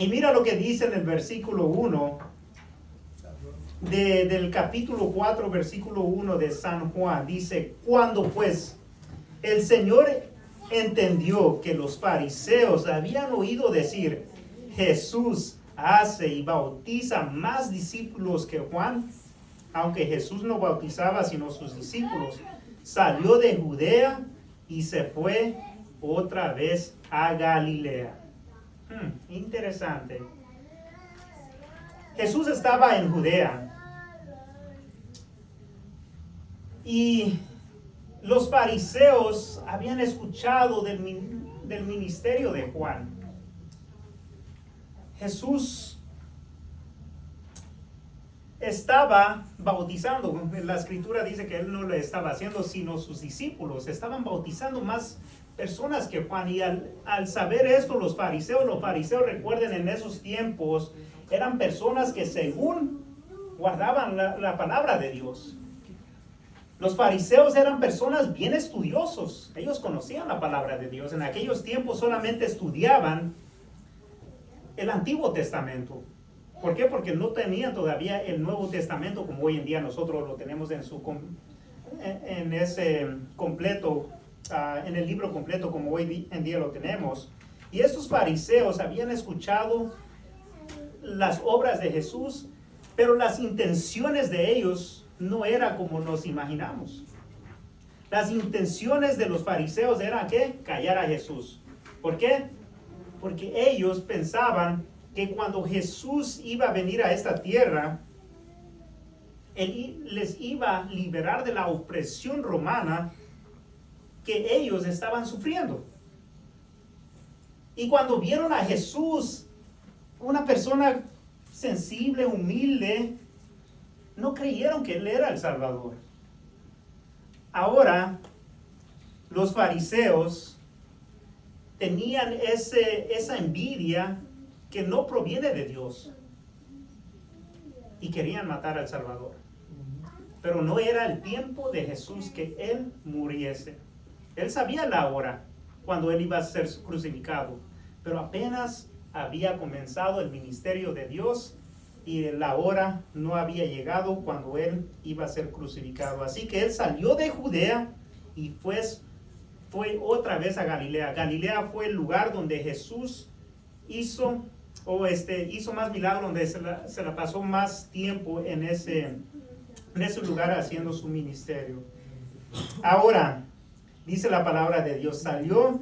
Y mira lo que dice en el versículo 1 del capítulo 4, versículo 1 de San Juan. Dice, cuando pues el Señor entendió que los fariseos habían oído decir, Jesús hace y bautiza más discípulos que Juan, aunque Jesús no bautizaba sino sus discípulos, salió de Judea y se fue otra vez a Galilea. Interesante. Jesús estaba en Judea y los fariseos habían escuchado del ministerio de Juan. Jesús estaba bautizando. La escritura dice que él no lo estaba haciendo, sino sus discípulos. Estaban bautizando más personas que Juan. Y al saber esto, los fariseos, recuerden, en esos tiempos, eran personas que según guardaban la palabra de Dios. Los fariseos eran personas bien estudiosos. Ellos conocían la palabra de Dios. En aquellos tiempos solamente estudiaban el Antiguo Testamento. ¿Por qué? Porque no tenían todavía el Nuevo Testamento como hoy en día nosotros lo tenemos en ese completo, en el libro completo como hoy en día lo tenemos. Y estos fariseos habían escuchado las obras de Jesús, pero las intenciones de ellos no era como nos imaginamos. Las intenciones de los fariseos eran ¿qué? Callar a Jesús. ¿Por qué? Porque ellos pensaban que cuando Jesús iba a venir a esta tierra, Él les iba a liberar de la opresión romana que ellos estaban sufriendo. Y cuando vieron a Jesús, una persona sensible, humilde, no creyeron que Él era el Salvador. Ahora, los fariseos tenían esa envidia que no proviene de Dios y querían matar al Salvador. Pero no era el tiempo de Jesús que Él muriese. Él sabía la hora cuando Él iba a ser crucificado, pero apenas había comenzado el ministerio de Dios y la hora no había llegado cuando Él iba a ser crucificado. Así que Él salió de Judea y fue otra vez a Galilea. Galilea fue el lugar donde Jesús hizo más milagros, donde se la pasó más tiempo en ese lugar haciendo su ministerio. Ahora, dice la palabra de Dios, salió,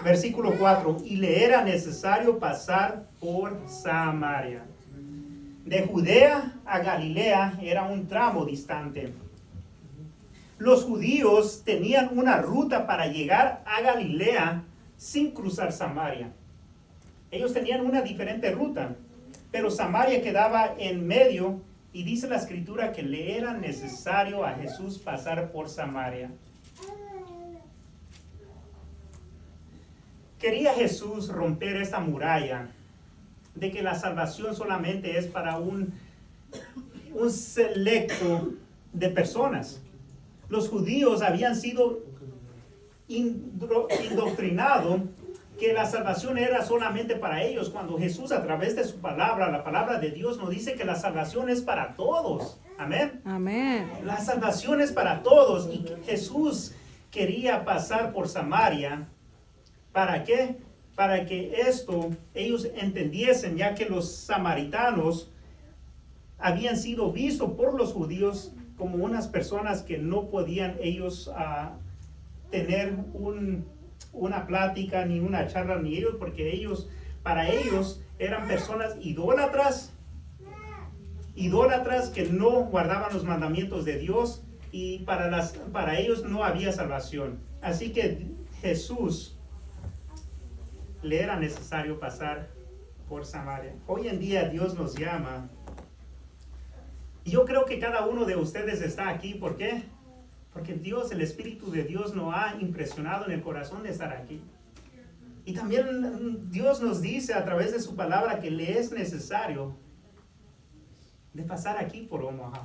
versículo 4, y le era necesario pasar por Samaria. De Judea a Galilea era un tramo distante. Los judíos tenían una ruta para llegar a Galilea sin cruzar Samaria. Ellos tenían una diferente ruta, pero Samaria quedaba en medio y dice la escritura que le era necesario a Jesús pasar por Samaria. Quería Jesús romper esta muralla de que la salvación solamente es para un selecto de personas. Los judíos habían sido indoctrinados que la salvación era solamente para ellos, cuando Jesús a través de su palabra, la palabra de Dios, nos dice que la salvación es para todos. Amén. Amén. La salvación es para todos y Jesús quería pasar por Samaria. ¿Para qué? Para que ellos entendiesen, ya que los samaritanos habían sido vistos por los judíos como unas personas que no podían ellos tener una plática, ni una charla, ni ellos, porque para ellos eran personas idólatras que no guardaban los mandamientos de Dios, y para ellos no había salvación. Así que Jesús le era necesario pasar por Samaria. Hoy en día Dios nos llama. Y yo creo que cada uno de ustedes está aquí. ¿Por qué? Porque Dios, el Espíritu de Dios nos ha impresionado en el corazón de estar aquí. Y también Dios nos dice a través de su palabra que le es necesario de pasar aquí por Omaha.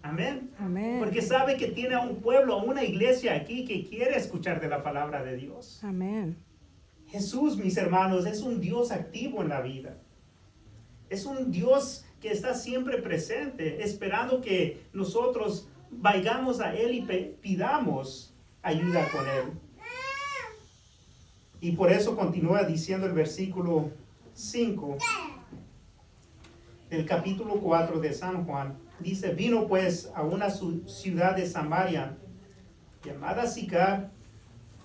Amén. Amén. Porque sabe que tiene a un pueblo, a una iglesia aquí que quiere escuchar de la palabra de Dios. Amén. Jesús, mis hermanos, es un Dios activo en la vida. Es un Dios que está siempre presente, esperando que nosotros vayamos a Él y pidamos ayuda con Él. Y por eso continúa diciendo el versículo 5 del capítulo 4 de San Juan. Dice, vino pues a una ciudad de Samaria, llamada Sicar,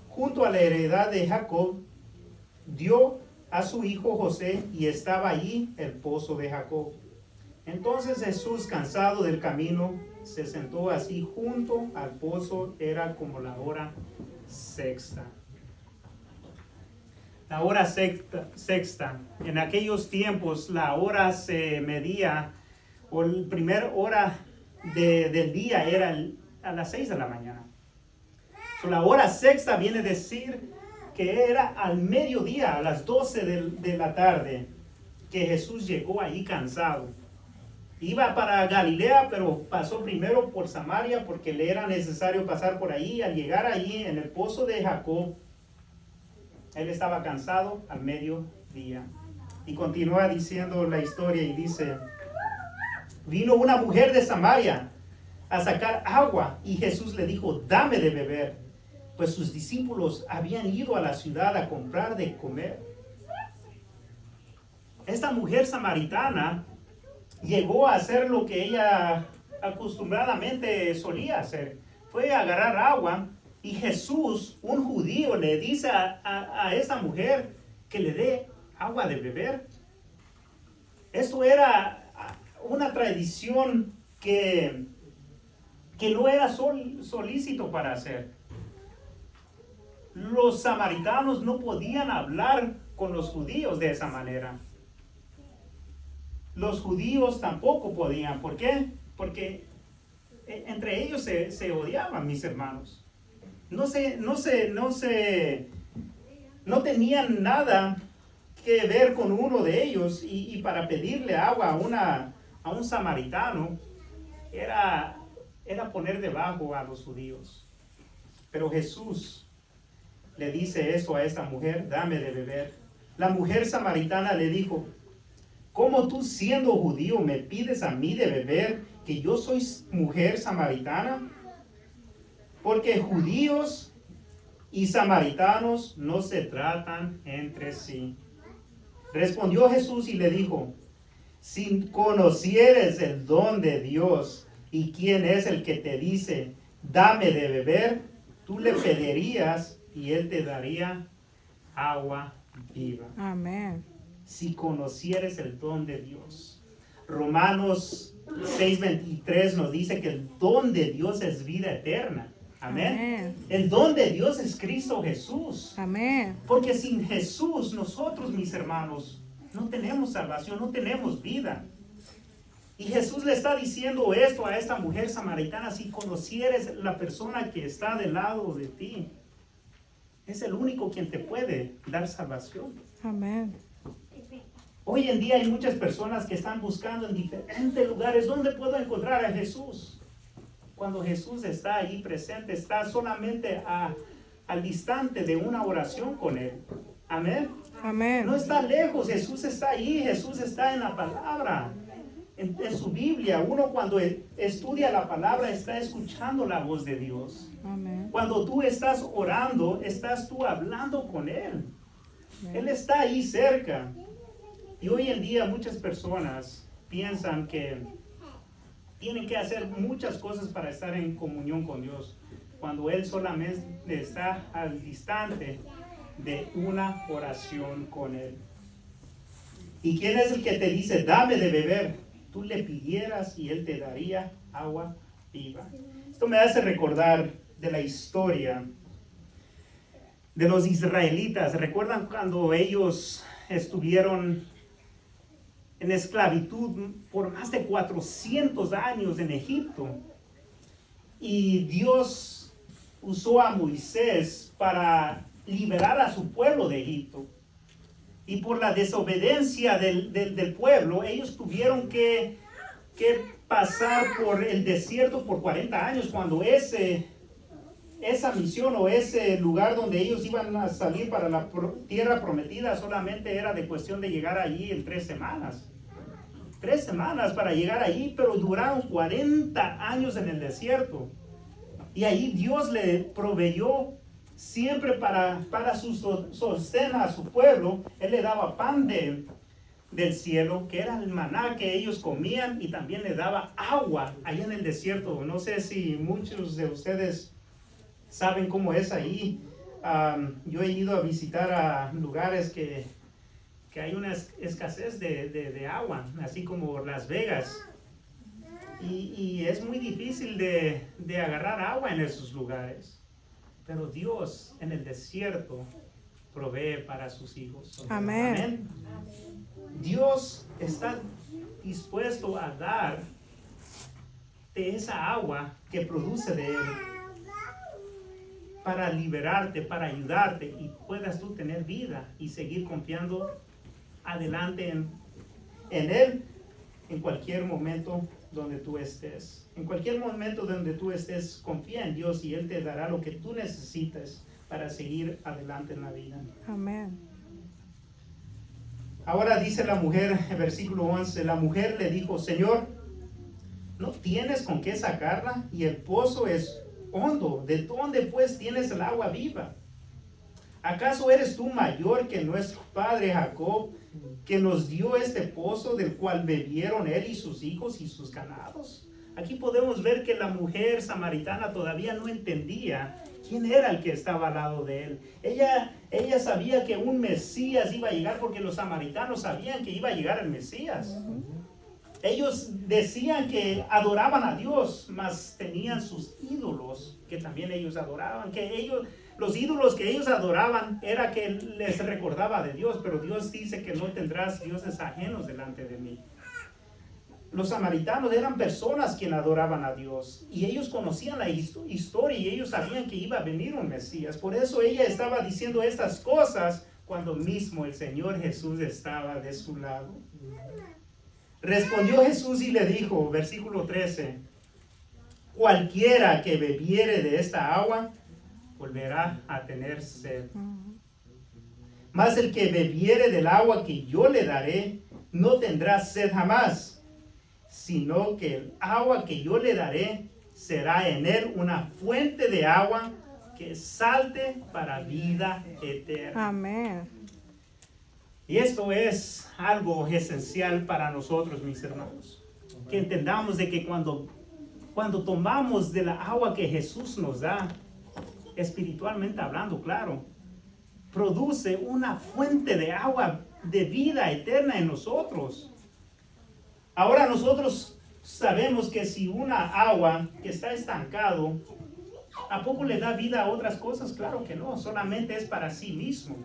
junto a la heredad de Jacob, dio a su hijo José, y estaba allí el pozo de Jacob. Entonces Jesús, cansado del camino, se sentó así junto al pozo. Era como la hora sexta. La hora sexta. En aquellos tiempos la hora se medía, o la primera hora del día era a las 6 de la mañana. So, la hora sexta viene a decir que era al mediodía, a las 12 de la tarde, que Jesús llegó ahí cansado. Iba para Galilea, pero pasó primero por Samaria porque le era necesario pasar por ahí. Al llegar allí en el pozo de Jacob, él estaba cansado al mediodía. Y continúa diciendo la historia y dice, vino una mujer de Samaria a sacar agua, y Jesús le dijo, dame de beber, pues sus discípulos habían ido a la ciudad a comprar de comer. Esta mujer samaritana llegó a hacer lo que ella acostumbradamente solía hacer. Fue a agarrar agua, y Jesús, un judío, le dice a esta mujer que le dé agua de beber. Esto era una tradición que no era solícito para hacer. Los samaritanos no podían hablar con los judíos de esa manera. Los judíos tampoco podían. ¿Por qué? Porque entre ellos se odiaban, mis hermanos. No tenían nada que ver con uno de ellos, y para pedirle agua a un samaritano era poner debajo a los judíos. Pero Jesús le dice eso a esta mujer, dame de beber. La mujer samaritana le dijo, ¿cómo tú, siendo judío, me pides a mí de beber, que yo soy mujer samaritana? Porque judíos y samaritanos no se tratan entre sí. Respondió Jesús y le dijo, si conocieres el don de Dios y quién es el que te dice, dame de beber, tú le pedirías y él te daría agua viva. Amén. Si conocieres el don de Dios. Romanos 6:23 nos dice que el don de Dios es vida eterna. Amén. Amén. El don de Dios es Cristo Jesús. Amén. Porque sin Jesús, nosotros, mis hermanos, no tenemos salvación, no tenemos vida. Y Jesús le está diciendo esto a esta mujer samaritana: si conocieres la persona que está del lado de ti, es el único quien te puede dar salvación. Amén. Hoy en día hay muchas personas que están buscando en diferentes lugares dónde puedo encontrar a Jesús. Cuando Jesús está ahí presente, está solamente al instante de una oración con Él. Amén. Amén. No está lejos, Jesús está ahí, Jesús está en la palabra, en su Biblia. Uno cuando estudia la palabra está escuchando la voz de Dios. Amén. Cuando tú estás orando, estás tú hablando con Él. Amén. Él está ahí cerca. Y hoy en día muchas personas piensan que tienen que hacer muchas cosas para estar en comunión con Dios, cuando Él solamente está al instante de una oración con Él. ¿Y quién es el que te dice, dame de beber? Tú le pidieras y Él te daría agua viva. Esto me hace recordar de la historia de los israelitas. ¿Recuerdan cuando ellos estuvieron en esclavitud por más de 400 años en Egipto? Y Dios usó a Moisés para liberar a su pueblo de Egipto. Y por la desobediencia del pueblo, ellos tuvieron que pasar por el desierto por 40 años, cuando ese esa misión o ese lugar donde ellos iban a salir para la tierra prometida solamente era de cuestión de llegar allí en 3 semanas. 3 semanas para llegar allí, pero duraron 40 años en el desierto. Y ahí Dios le proveyó siempre para su sostén a su pueblo. Él le daba pan del cielo, que era el maná que ellos comían, y también le daba agua allá en el desierto. No sé si muchos de ustedes saben cómo es ahí. Yo he ido a visitar a lugares que hay una escasez de agua, así como Las Vegas. Y es muy difícil de agarrar agua en esos lugares. Pero Dios en el desierto provee para sus hijos. Amén. Amén. Dios está dispuesto a dar de esa agua que produce de Él para liberarte, para ayudarte y puedas tú tener vida y seguir confiando adelante en Él en cualquier momento donde tú estés. En cualquier momento donde tú estés, confía en Dios y Él te dará lo que tú necesites para seguir adelante en la vida. Amén. Ahora dice la mujer, en versículo 11, la mujer le dijo, Señor, ¿no tienes con qué sacarla? Y el pozo es hondo. ¿De dónde pues tienes el agua viva? ¿Acaso eres tú mayor que nuestro padre Jacob, que nos dio este pozo del cual bebieron él y sus hijos y sus ganados? Aquí podemos ver que la mujer samaritana todavía no entendía quién era el que estaba al lado de él. Ella sabía que un Mesías iba a llegar porque los samaritanos sabían que iba a llegar el Mesías. Ellos decían que adoraban a Dios, mas tenían sus ídolos que también ellos adoraban. Los ídolos que ellos adoraban era que les recordaba de Dios, pero Dios dice que no tendrás dioses ajenos delante de mí. Los samaritanos eran personas quienes adoraban a Dios y ellos conocían la historia y ellos sabían que iba a venir un Mesías. Por eso ella estaba diciendo estas cosas cuando mismo el Señor Jesús estaba de su lado. Respondió Jesús y le dijo, versículo 13, cualquiera que bebiere de esta agua volverá a tener sed. Mas el que bebiere del agua que yo le daré no tendrá sed jamás, sino que el agua que yo le daré será en él una fuente de agua que salte para vida eterna. Amén. Y esto es algo esencial para nosotros, mis hermanos. Que entendamos de que cuando tomamos de la agua que Jesús nos da, espiritualmente hablando, claro, produce una fuente de agua de vida eterna en nosotros. Ahora nosotros sabemos que si una agua que está estancado, ¿a poco le da vida a otras cosas? Claro que no, solamente es para sí mismo.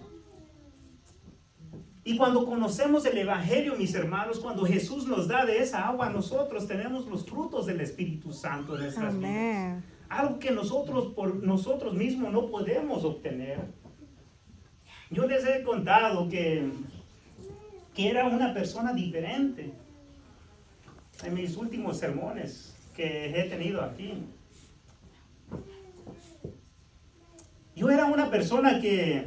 Y cuando conocemos el Evangelio, mis hermanos, cuando Jesús nos da de esa agua, nosotros tenemos los frutos del Espíritu Santo en nuestras vidas. Algo que nosotros por nosotros mismos no podemos obtener. Yo les he contado que era una persona diferente en mis últimos sermones que he tenido aquí. Yo era una persona que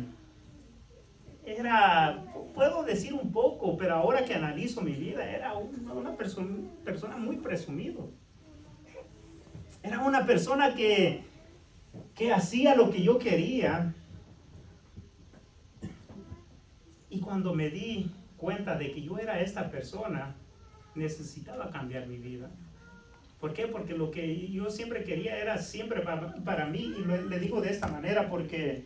puedo decir un poco, pero ahora que analizo mi vida, era una persona muy presumido. Era una persona que hacía lo que yo quería. Y cuando me di cuenta de que yo era esta persona, necesitaba cambiar mi vida. ¿Por qué? Porque lo que yo siempre quería era siempre para mí. Y le digo de esta manera porque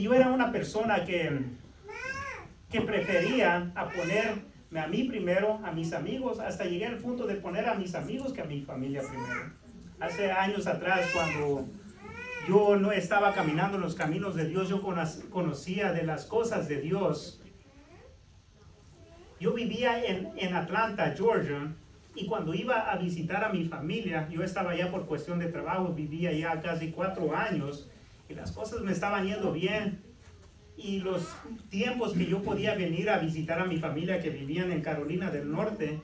yo era una persona que prefería a ponerme a mí primero, a mis amigos, hasta llegué al punto de poner a mis amigos que a mi familia primero. Hace años atrás, cuando yo no estaba caminando en los caminos de Dios, yo conocía de las cosas de Dios. Yo vivía en Atlanta, Georgia, y cuando iba a visitar a mi familia, yo estaba allá por cuestión de trabajo, vivía ya casi 4 años, y las cosas me estaban yendo bien. Y los tiempos que yo podía venir a visitar a mi familia que vivían en Carolina del Norte,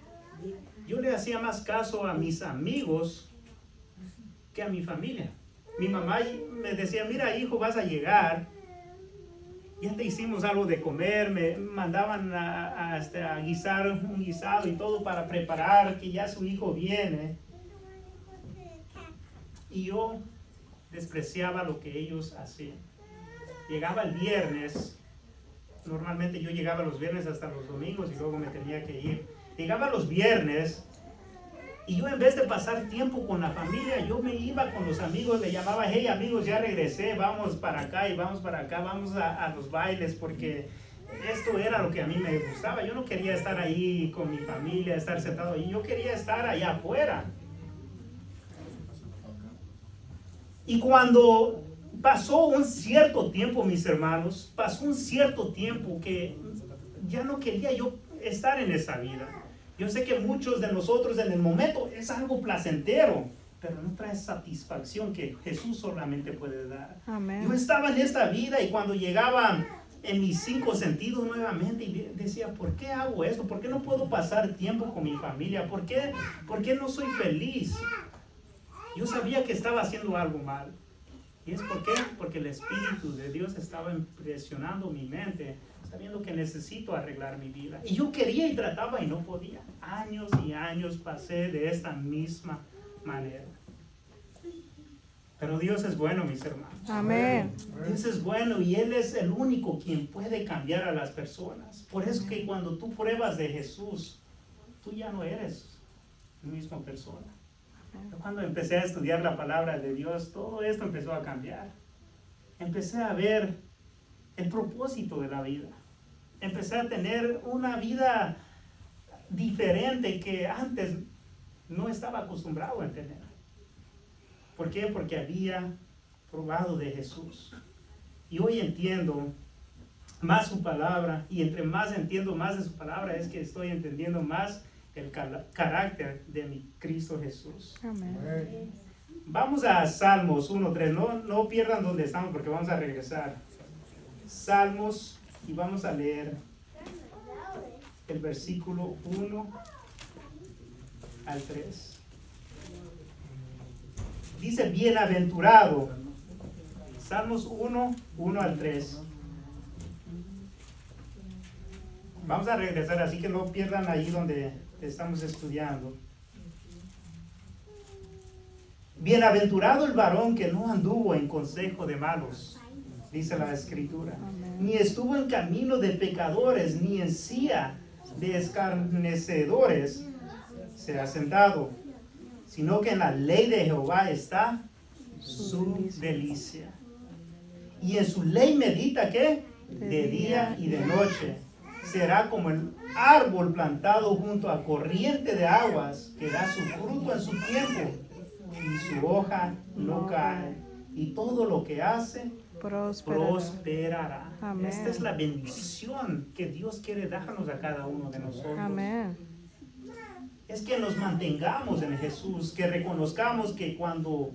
yo le hacía más caso a mis amigos que a mi familia. mi mamá me decía, mira hijo, vas a llegar, ya te hicimos algo de comer, me mandaban a guisar un guisado y todo para preparar, que ya su hijo viene. Y yo despreciaba lo que ellos hacían. Llegaba el viernes, normalmente yo llegaba los viernes hasta los domingos y luego me tenía que ir. Llegaba los viernes y yo, en vez de pasar tiempo con la familia, yo me iba con los amigos, le llamaba, hey amigos, ya regresé, vamos para acá y vamos para acá, vamos a los bailes, porque esto era lo que a mí me gustaba. Yo no quería estar ahí con mi familia, estar sentado ahí, yo quería estar allá afuera. Y cuando pasó un cierto tiempo, mis hermanos, pasó un cierto tiempo que ya no quería yo estar en esa vida. Yo sé que muchos de nosotros en el momento es algo placentero, pero no trae satisfacción que Jesús solamente puede dar. Amén. Yo estaba en esta vida y cuando llegaba en mis 5 sentidos nuevamente y decía, ¿por qué hago esto? ¿Por qué no puedo pasar tiempo con mi familia? ¿Por qué no soy feliz? Yo sabía que estaba haciendo algo mal. ¿Y es por qué? Porque el Espíritu de Dios estaba impresionando mi mente, sabiendo que necesito arreglar mi vida. Y yo quería y trataba y no podía. Años y años pasé de esta misma manera. Pero Dios es bueno, mis hermanos. Amén. Dios es bueno y Él es el único quien puede cambiar a las personas. Por eso que cuando tú pruebas de Jesús, tú ya no eres la misma persona. Cuando empecé a estudiar la palabra de Dios, todo esto empezó a cambiar. Empecé a ver el propósito de la vida. Empecé a tener una vida diferente que antes no estaba acostumbrado a tener. ¿Por qué? Porque había probado de Jesús. Y hoy entiendo más su palabra, y entre más entiendo más de su palabra es que estoy entendiendo más el carácter de mi Cristo Jesús. Amén. Vamos a Salmos 1:3. No pierdan donde estamos porque vamos a regresar. Salmos, y vamos a leer el versículo 1 al 3. Dice, bienaventurado. Salmos 1 al 3. Vamos a regresar, así que no pierdan ahí donde estamos estudiando. Bienaventurado el varón que no anduvo en consejo de malos, dice la Escritura, ni estuvo en camino de pecadores, ni en silla de escarnecedores se ha sentado, sino que en la ley de Jehová está su delicia. Y en su ley medita, ¿qué? De día y de noche. Será como el árbol plantado junto a corriente de aguas, que da su fruto en su tiempo, y su hoja no cae, y todo lo que hace prosperará. Amén. Esta es la bendición que Dios quiere darnos a cada uno de nosotros. Amén. Es que nos mantengamos en Jesús, que reconozcamos que cuando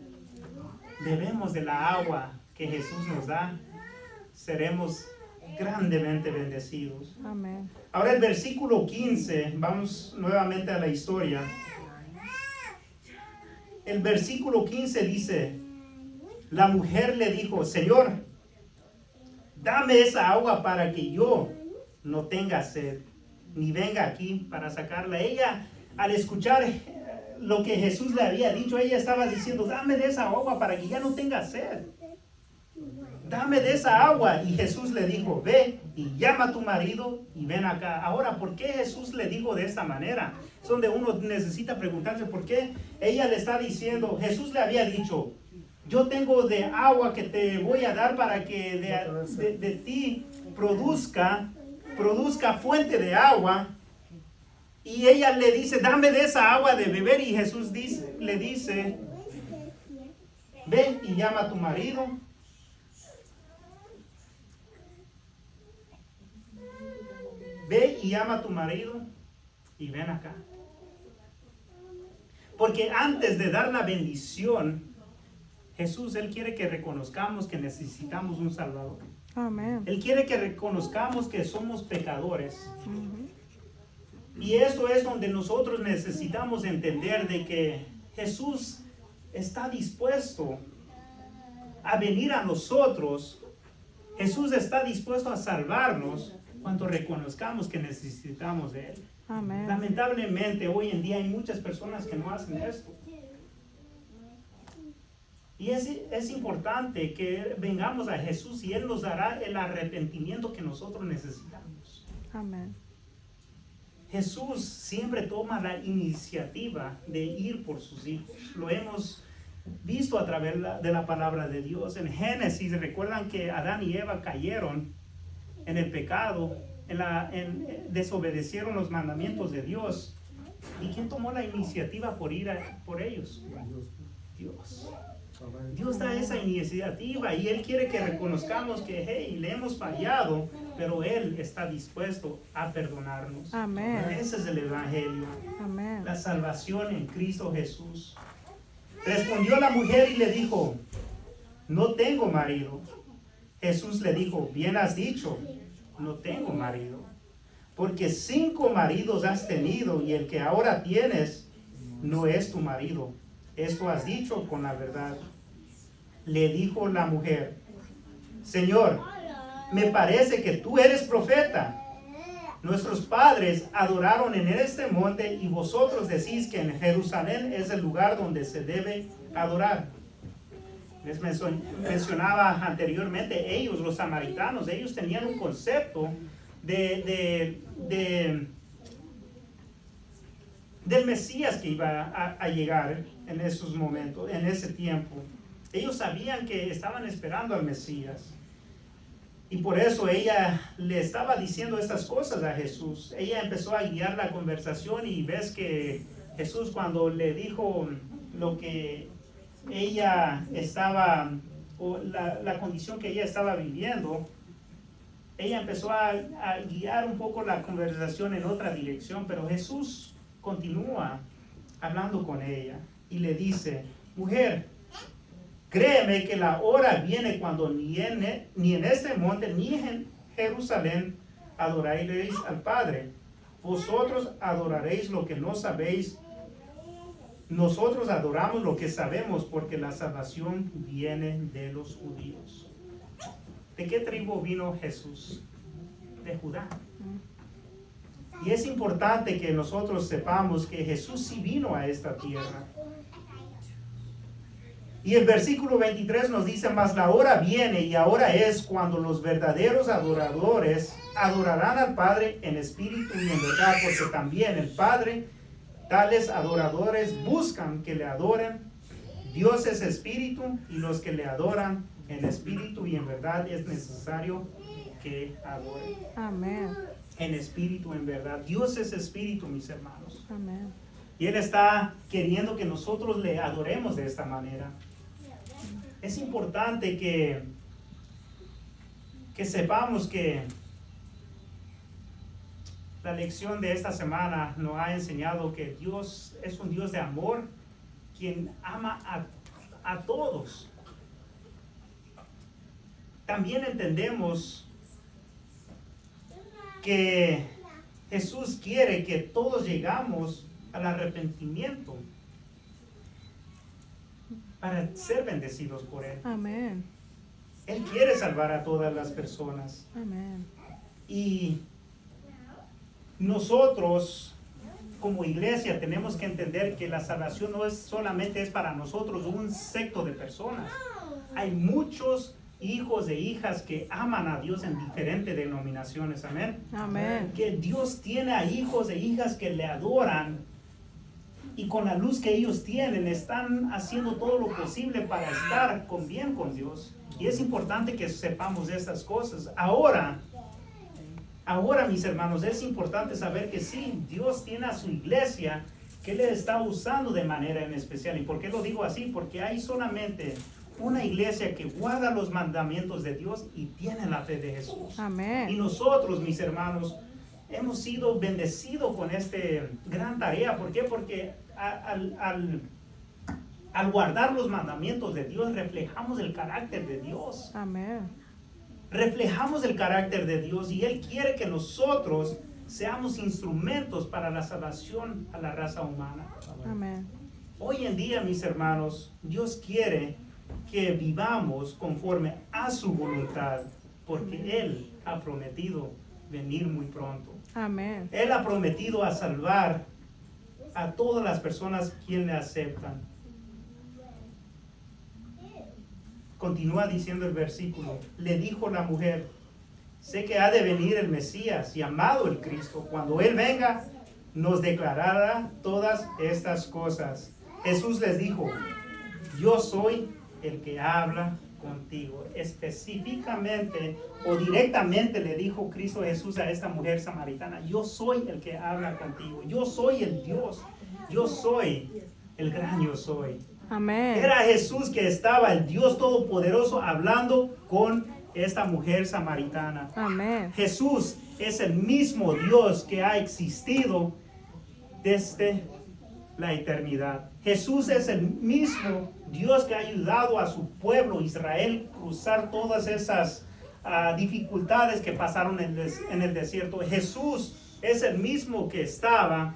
bebemos de la agua que Jesús nos da, seremos grandemente bendecidos. Amén. Ahora el versículo 15, vamos nuevamente a la historia. El versículo 15 dice, la mujer le dijo, Señor, dame esa agua para que yo no tenga sed, ni venga aquí para sacarla. Ella, al escuchar lo que Jesús le había dicho, ella estaba diciendo, dame de esa agua para que ya no tenga sed. Dame de esa agua. Y Jesús le dijo, ve y llama a tu marido y ven acá. Ahora, ¿por qué Jesús le dijo de esta manera? Es donde uno necesita preguntarse por qué ella le está diciendo. Jesús le había dicho, yo tengo de agua que te voy a dar para que de ti produzca fuente de agua. Y ella le dice, dame de esa agua de beber. Y Jesús le dice, ve y llama a tu marido. Ve y llama a tu marido y ven acá. Porque antes de dar la bendición, Jesús, Él quiere que reconozcamos que necesitamos un Salvador. Amén. Él quiere que reconozcamos que somos pecadores. Y esto es donde nosotros necesitamos entender de que Jesús está dispuesto a venir a nosotros. Jesús está dispuesto a salvarnos cuando reconozcamos que necesitamos de Él. Amén. Lamentablemente hoy en día hay muchas personas que no hacen esto. Y es importante que vengamos a Jesús y Él nos dará el arrepentimiento que nosotros necesitamos. Amén. Jesús siempre toma la iniciativa de ir por sus hijos. Lo hemos visto a través de la palabra de Dios. En Génesis, recuerdan que Adán y Eva cayeron en el pecado, desobedecieron los mandamientos de Dios. ¿Y quién tomó la iniciativa por ir por ellos? Dios. Dios da esa iniciativa y Él quiere que reconozcamos que, hey, le hemos fallado, pero Él está dispuesto a perdonarnos. Amén. Ese es el Evangelio, Amén. la salvación en Cristo Jesús. Respondió la mujer y le dijo, no tengo marido. Jesús le dijo, bien has dicho, no tengo marido, porque 5 maridos has tenido y el que ahora tienes no es tu marido. Esto has dicho con la verdad. Le dijo la mujer, Señor, me parece que tú eres profeta. Nuestros padres adoraron en este monte y vosotros decís que en Jerusalén es el lugar donde se debe adorar. Les mencionaba anteriormente, ellos, los samaritanos, ellos tenían un concepto del Mesías que iba a llegar en esos momentos, en ese tiempo. Ellos sabían que estaban esperando al Mesías. Y por eso ella le estaba diciendo estas cosas a Jesús. Ella empezó a guiar la conversación y ves que Jesús cuando le dijo lo que ella estaba, o la condición que ella estaba viviendo, ella empezó a guiar un poco la conversación en otra dirección, pero Jesús continúa hablando con ella y le dice, mujer, créeme que la hora viene cuando ni en este monte ni en Jerusalén adoraréis al Padre. Vosotros adoraréis lo que no sabéis. Nosotros adoramos lo que sabemos porque la salvación viene de los judíos. ¿De qué tribu vino Jesús? De Judá. Y es importante que nosotros sepamos que Jesús sí vino a esta tierra. Y el versículo 23 nos dice, mas la hora viene y ahora es cuando los verdaderos adoradores adorarán al Padre en espíritu y en verdad, porque también el Padre, tales adoradores buscan que le adoren. Dios es espíritu y los que le adoran en espíritu y en verdad es necesario que adoren. Amén. En espíritu, en verdad. Dios es espíritu, mis hermanos. Amén. Y Él está queriendo que nosotros le adoremos de esta manera. Es importante que sepamos que la lección de esta semana nos ha enseñado que Dios es un Dios de amor, quien ama a todos. También entendemos que Jesús quiere que todos llegamos al arrepentimiento para ser bendecidos por Él. Amén. Él quiere salvar a todas las personas. Amén. Y nosotros, como iglesia, tenemos que entender que la salvación no es solamente para nosotros, un secto de personas. Hay muchos hijos e hijas que aman a Dios en diferentes denominaciones. Amén. Amén. Que Dios tiene a hijos e hijas que le adoran. Y con la luz que ellos tienen, están haciendo todo lo posible para estar bien con Dios. Y es importante que sepamos de estas cosas. Ahora, mis hermanos, es importante saber que sí, Dios tiene a su iglesia que Él está usando de manera en especial. ¿Y por qué lo digo así? Porque hay solamente una iglesia que guarda los mandamientos de Dios y tiene la fe de Jesús. Amén. Y nosotros, mis hermanos, hemos sido bendecidos con esta gran tarea. ¿Por qué? Porque al guardar los mandamientos de Dios, reflejamos el carácter de Dios. Amén. Reflejamos el carácter de Dios y Él quiere que nosotros seamos instrumentos para la salvación a la raza humana. Amén. Hoy en día, mis hermanos, Dios quiere que vivamos conforme a su voluntad, porque Él ha prometido venir muy pronto. Amén. Él ha prometido a salvar a todas las personas quien le aceptan. Continúa diciendo el versículo, le dijo la mujer, sé que ha de venir el Mesías, llamado el Cristo. Cuando Él venga, nos declarará todas estas cosas. Jesús les dijo, yo soy el que habla contigo. Específicamente o directamente le dijo Cristo Jesús a esta mujer samaritana, yo soy el que habla contigo. Yo soy el Dios. Yo soy el gran yo soy. Amén. Era Jesús que estaba, el Dios Todopoderoso, hablando con esta mujer samaritana. Amén. Jesús es el mismo Dios que ha existido desde la eternidad. Jesús es el mismo Dios que ha ayudado a su pueblo Israel cruzar todas esas dificultades que pasaron en el desierto. Jesús es el mismo que estaba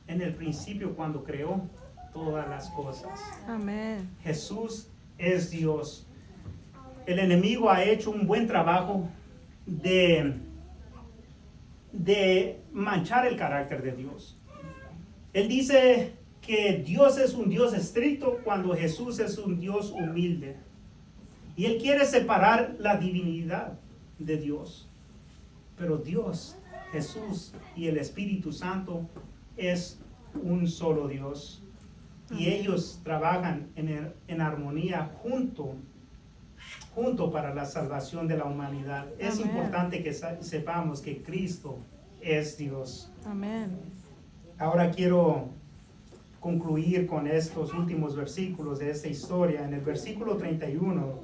en el principio cuando creó todas las cosas. Amén. Jesús es Dios. El enemigo ha hecho un buen trabajo de manchar el carácter de Dios. Él dice que Dios es un Dios estricto cuando Jesús es un Dios humilde. Y Él quiere separar la divinidad de Dios. Pero Dios, Jesús y el Espíritu Santo es un solo Dios. Y ellos trabajan en armonía junto para la salvación de la humanidad. Es Amén. importante que sepamos que Cristo es Dios. Amén. Ahora quiero concluir con estos últimos versículos de esta historia. En el versículo 31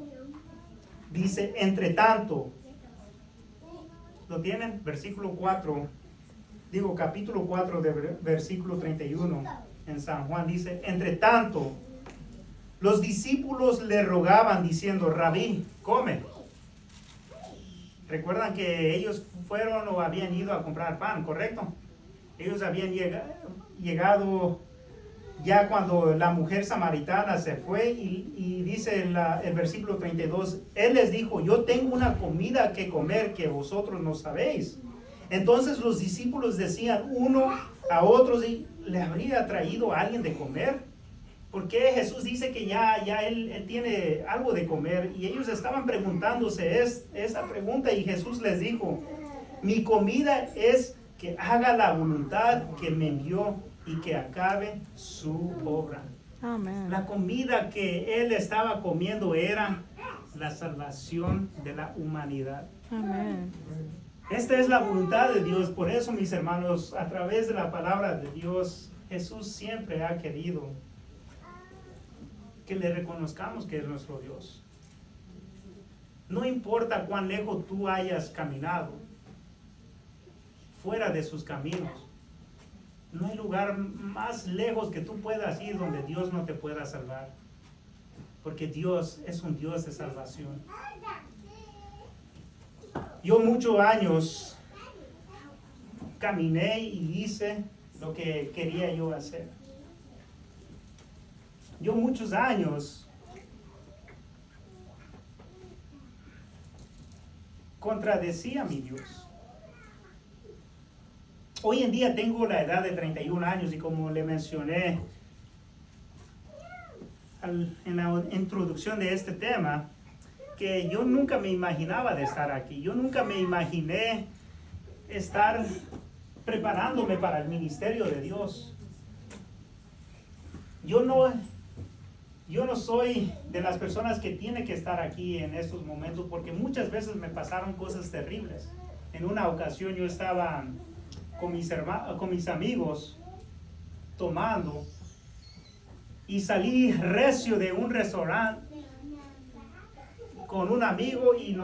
dice, entre tanto, ¿lo tienen? Versículo 4, capítulo 4 de versículo 31 en San Juan dice, entre tanto, los discípulos le rogaban diciendo, Rabí, come. Recuerdan que ellos fueron o habían ido a comprar pan, ¿correcto? Ellos habían llegado ya cuando la mujer samaritana se fue y dice el versículo 32, Él les dijo, yo tengo una comida que comer que vosotros no sabéis. Entonces los discípulos decían uno a otros, ¿y le habría traído a alguien de comer? Porque Jesús dice que ya él tiene algo de comer. Y ellos estaban preguntándose esa pregunta y Jesús les dijo, mi comida es que haga la voluntad que me envió y que acabe su obra. Amén. La comida que Él estaba comiendo era la salvación de la humanidad. Amén. Esta es la voluntad de Dios. Por eso, mis hermanos, a través de la palabra de Dios, Jesús siempre ha querido que le reconozcamos que es nuestro Dios. No importa cuán lejos tú hayas caminado fuera de sus caminos, no hay lugar más lejos que tú puedas ir donde Dios no te pueda salvar, porque Dios es un Dios de salvación. Yo muchos años caminé y hice lo que quería yo hacer. Yo muchos años contradecía a mi Dios. Hoy en día tengo la edad de 31 años y como le mencioné en la introducción de este tema, que yo nunca me imaginaba de estar aquí. Yo nunca me imaginé estar preparándome para el ministerio de Dios. Yo no soy de las personas que tiene que estar aquí en estos momentos porque muchas veces me pasaron cosas terribles. En una ocasión yo estaba con mis amigos tomando y salí recio de un restaurante con un amigo y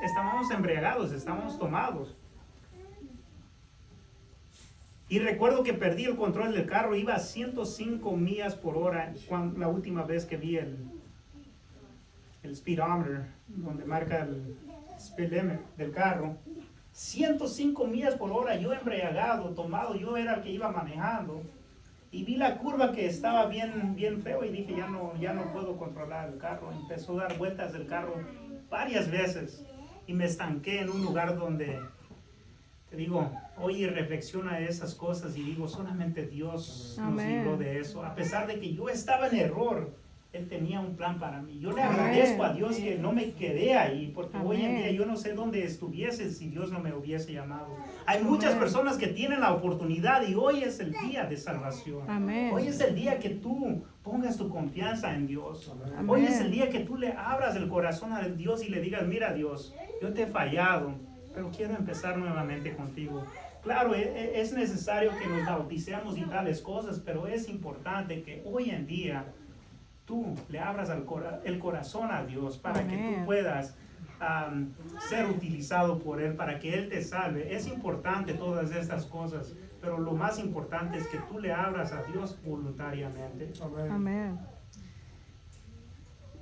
estábamos embriagados, estábamos tomados. Y recuerdo que perdí el control del carro, iba a 105 millas por hora la última vez que vi el speedometer, donde marca el speed limit del carro. 105 millas por hora, yo embriagado, tomado, yo era el que iba manejando. y vi la curva que estaba bien feo y dije, ya no puedo controlar el carro. Empezó a dar vueltas el carro varias veces y me estanqué en un lugar donde, te digo, oye, reflexiona esas cosas y digo, solamente Dios nos Amén. libró de eso. A pesar de que yo estaba en error, Él tenía un plan para mí. Yo le agradezco a Dios que no me quedé ahí, porque hoy en día yo no sé dónde estuviese si Dios no me hubiese llamado. Hay muchas personas que tienen la oportunidad y hoy es el día de salvación. Amén. Hoy es el día que tú pongas tu confianza en Dios. Amén. Hoy es el día que tú le abras el corazón a Dios y le digas, mira Dios, yo te he fallado, pero quiero empezar nuevamente contigo. Claro, es necesario que nos bauticemos y tales cosas, pero es importante que hoy en día tú le abras el corazón a Dios para que tú puedas ser utilizado por Él, para que Él te salve. Es importante todas estas cosas, pero lo más importante es que tú le abras a Dios voluntariamente. Amén.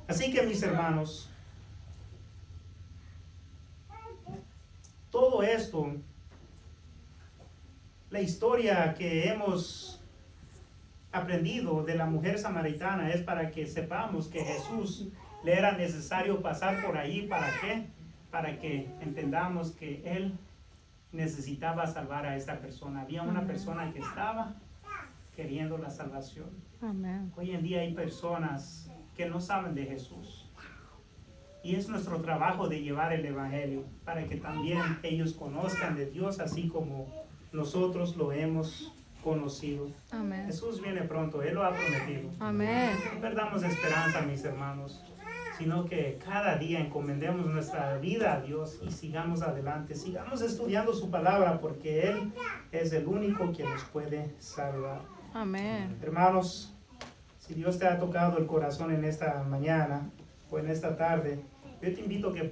Así que mis hermanos, todo esto, la historia que hemos aprendido de la mujer samaritana es para que sepamos que Jesús le era necesario pasar por ahí. ¿Para qué? Para que entendamos que Él necesitaba salvar a esta persona. Había una persona que estaba queriendo la salvación. Amén. Hoy en día hay personas que no saben de Jesús. Y es nuestro trabajo de llevar el Evangelio para que también ellos conozcan de Dios así como nosotros lo hemos conocido. Amén. Jesús viene pronto, Él lo ha prometido. Amén. No perdamos esperanza, mis hermanos, sino que cada día encomendemos nuestra vida a Dios y sigamos adelante, sigamos estudiando su palabra porque Él es el único que nos puede salvar. Amén. Hermanos, si Dios te ha tocado el corazón en esta mañana o en esta tarde, yo te invito a que